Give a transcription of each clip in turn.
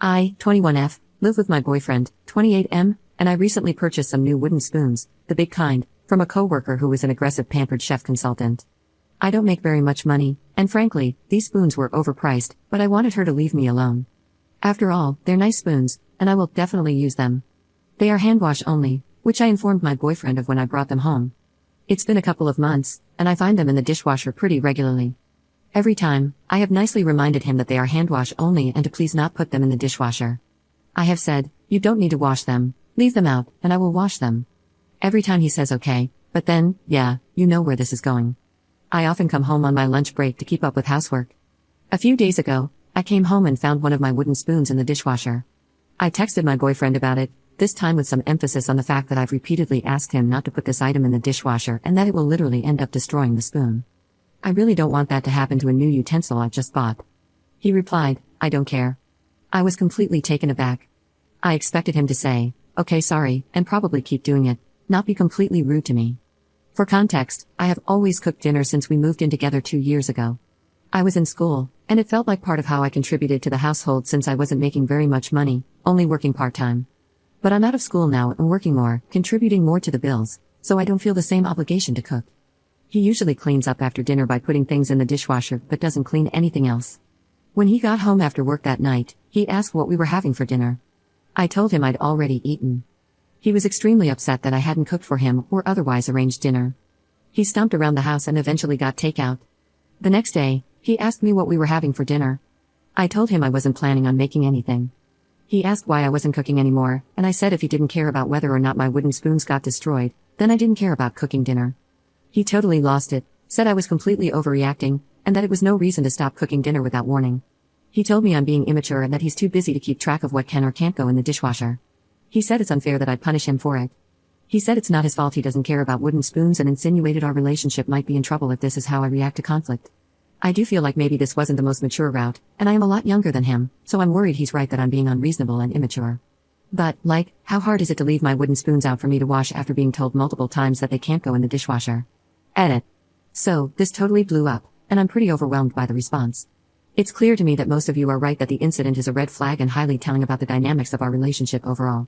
I, 21F, live with my boyfriend, 28M, and I recently purchased some new wooden spoons, the big kind, from a coworker who is an aggressive pampered chef consultant. I don't make very much money, and frankly, these spoons were overpriced, but I wanted her to leave me alone. After all, they're nice spoons, and I will definitely use them. They are hand wash only, which I informed my boyfriend of when I brought them home. It's been a couple of months, and I find them in the dishwasher pretty regularly. Every time, I have nicely reminded him that they are hand wash only and to please not put them in the dishwasher. I have said, you don't need to wash them, leave them out, and I will wash them. Every time he says okay, but then, yeah, you know where this is going. I often come home on my lunch break to keep up with housework. A few days ago, I came home and found one of my wooden spoons in the dishwasher. I texted my boyfriend about it, this time with some emphasis on the fact that I've repeatedly asked him not to put this item in the dishwasher and that it will literally end up destroying the spoon. I really don't want that to happen to a new utensil I just bought. He replied, I don't care. I was completely taken aback. I expected him to say, okay, sorry, and probably keep doing it, not be completely rude to me. For context, I have always cooked dinner since we moved in together 2 years ago. I was in school, and it felt like part of how I contributed to the household since I wasn't making very much money, only working part-time. But I'm out of school now and working more, contributing more to the bills, so I don't feel the same obligation to cook. He usually cleans up after dinner by putting things in the dishwasher but doesn't clean anything else. When he got home after work that night, he asked what we were having for dinner. I told him I'd already eaten. He was extremely upset that I hadn't cooked for him or otherwise arranged dinner. He stomped around the house and eventually got takeout. The next day, he asked me what we were having for dinner. I told him I wasn't planning on making anything. He asked why I wasn't cooking anymore, and I said if he didn't care about whether or not my wooden spoons got destroyed, then I didn't care about cooking dinner. He totally lost it, said I was completely overreacting, and that it was no reason to stop cooking dinner without warning. He told me I'm being immature and that he's too busy to keep track of what can or can't go in the dishwasher. He said it's unfair that I'd punish him for it. He said it's not his fault he doesn't care about wooden spoons and insinuated our relationship might be in trouble if this is how I react to conflict. I do feel like maybe this wasn't the most mature route, and I am a lot younger than him, so I'm worried he's right that I'm being unreasonable and immature. But, how hard is it to leave my wooden spoons out for me to wash after being told multiple times that they can't go in the dishwasher? Edit. So, this totally blew up, and I'm pretty overwhelmed by the response. It's clear to me that most of you are right that the incident is a red flag and highly telling about the dynamics of our relationship overall.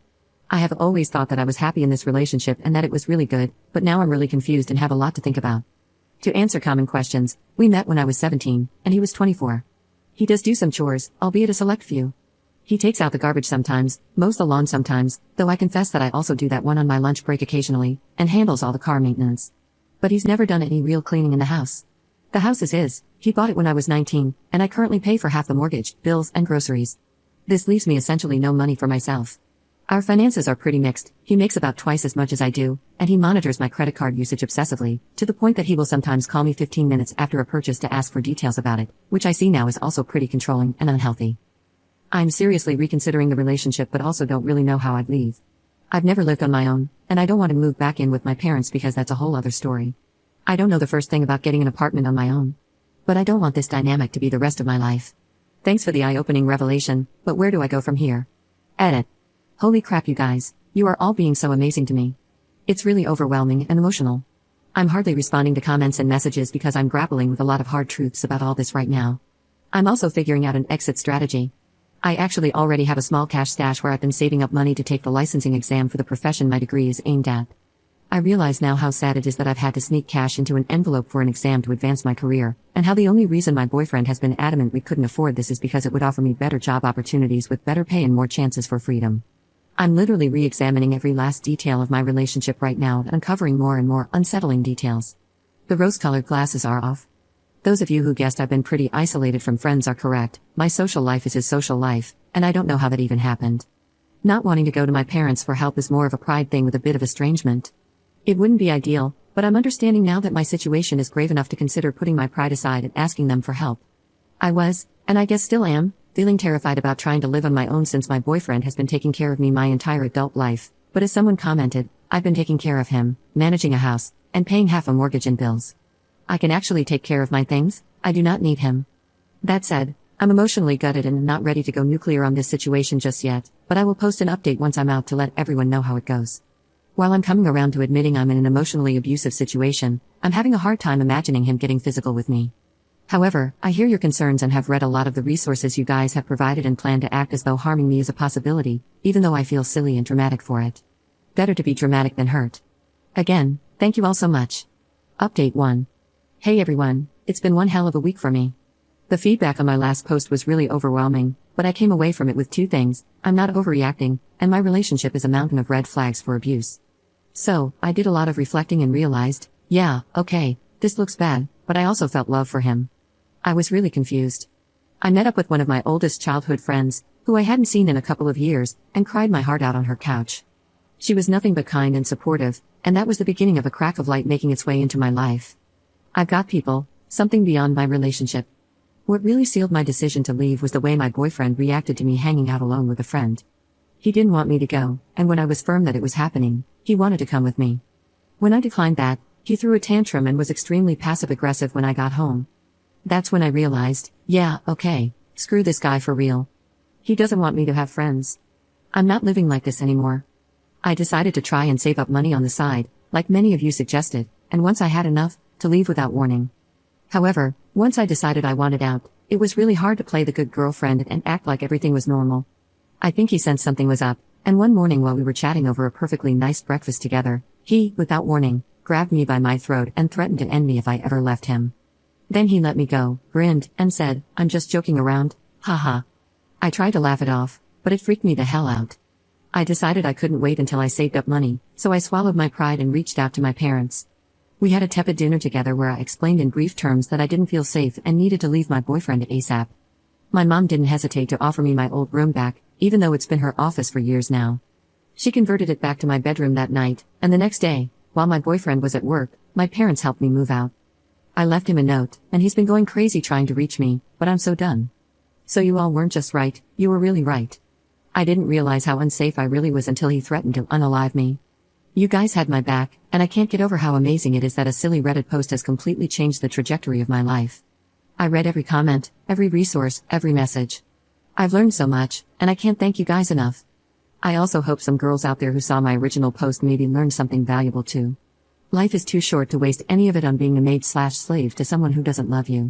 I have always thought that I was happy in this relationship and that it was really good, but now I'm really confused and have a lot to think about. To answer common questions, we met when I was 17, and he was 24. He does do some chores, albeit a select few. He takes out the garbage sometimes, mows the lawn sometimes, though I confess that I also do that one on my lunch break occasionally, and handles all the car maintenance. But he's never done any real cleaning in the house. The house is his, he bought it when I was 19, and I currently pay for half the mortgage, bills, and groceries. This leaves me essentially no money for myself. Our finances are pretty mixed, he makes about twice as much as I do, and he monitors my credit card usage obsessively, to the point that he will sometimes call me 15 minutes after a purchase to ask for details about it, which I see now is also pretty controlling and unhealthy. I'm seriously reconsidering the relationship but also don't really know how I'd leave. I've never lived on my own, and I don't want to move back in with my parents because that's a whole other story. I don't know the first thing about getting an apartment on my own. But I don't want this dynamic to be the rest of my life. Thanks for the eye-opening revelation, but where do I go from here? Edit. Holy crap you guys, you are all being so amazing to me. It's really overwhelming and emotional. I'm hardly responding to comments and messages because I'm grappling with a lot of hard truths about all this right now. I'm also figuring out an exit strategy. I actually already have a small cash stash where I've been saving up money to take the licensing exam for the profession my degree is aimed at. I realize now how sad it is that I've had to sneak cash into an envelope for an exam to advance my career, and how the only reason my boyfriend has been adamant we couldn't afford this is because it would offer me better job opportunities with better pay and more chances for freedom. I'm literally re-examining every last detail of my relationship right now and uncovering more and more unsettling details. The rose-colored glasses are off. Those of you who guessed I've been pretty isolated from friends are correct. My social life is his social life, and I don't know how that even happened. Not wanting to go to my parents for help is more of a pride thing with a bit of estrangement. It wouldn't be ideal, but I'm understanding now that my situation is grave enough to consider putting my pride aside and asking them for help. I was, and I guess still am, feeling terrified about trying to live on my own since my boyfriend has been taking care of me my entire adult life, but as someone commented, I've been taking care of him, managing a house, and paying half a mortgage and bills. I can actually take care of my things, I do not need him. That said, I'm emotionally gutted and not ready to go nuclear on this situation just yet, but I will post an update once I'm out to let everyone know how it goes. While I'm coming around to admitting I'm in an emotionally abusive situation, I'm having a hard time imagining him getting physical with me. However, I hear your concerns and have read a lot of the resources you guys have provided and plan to act as though harming me is a possibility, even though I feel silly and dramatic for it. Better to be dramatic than hurt. Again, thank you all so much. Update 1. Hey everyone, it's been one hell of a week for me. The feedback on my last post was really overwhelming, but I came away from it with two things: I'm not overreacting, and my relationship is a mountain of red flags for abuse. So, I did a lot of reflecting and realized, yeah, okay, this looks bad, but I also felt love for him. I was really confused. I met up with one of my oldest childhood friends, who I hadn't seen in a couple of years, and cried my heart out on her couch. She was nothing but kind and supportive, and that was the beginning of a crack of light making its way into my life. I've got people, something beyond my relationship. What really sealed my decision to leave was the way my boyfriend reacted to me hanging out alone with a friend. He didn't want me to go, and when I was firm that it was happening, he wanted to come with me. When I declined that, he threw a tantrum and was extremely passive-aggressive when I got home. That's when I realized, yeah, okay, screw this guy for real. He doesn't want me to have friends. I'm not living like this anymore. I decided to try and save up money on the side, like many of you suggested, and once I had enough, to leave without warning. However, once I decided I wanted out, it was really hard to play the good girlfriend and act like everything was normal. I think he sensed something was up, and one morning while we were chatting over a perfectly nice breakfast together, he, without warning, grabbed me by my throat and threatened to end me if I ever left him. Then he let me go, grinned, and said, "I'm just joking around, haha." I tried to laugh it off, but it freaked me the hell out. I decided I couldn't wait until I saved up money, so I swallowed my pride and reached out to my parents. We had a tepid dinner together where I explained in brief terms that I didn't feel safe and needed to leave my boyfriend ASAP. My mom didn't hesitate to offer me my old room back, even though it's been her office for years now. She converted it back to my bedroom that night, and the next day, while my boyfriend was at work, my parents helped me move out. I left him a note, and he's been going crazy trying to reach me, but I'm so done. So you all weren't just right, you were really right. I didn't realize how unsafe I really was until he threatened to unalive me. You guys had my back, and I can't get over how amazing it is that a silly Reddit post has completely changed the trajectory of my life. I read every comment, every resource, every message. I've learned so much, and I can't thank you guys enough. I also hope some girls out there who saw my original post maybe learned something valuable too. Life is too short to waste any of it on being a maid/slave to someone who doesn't love you.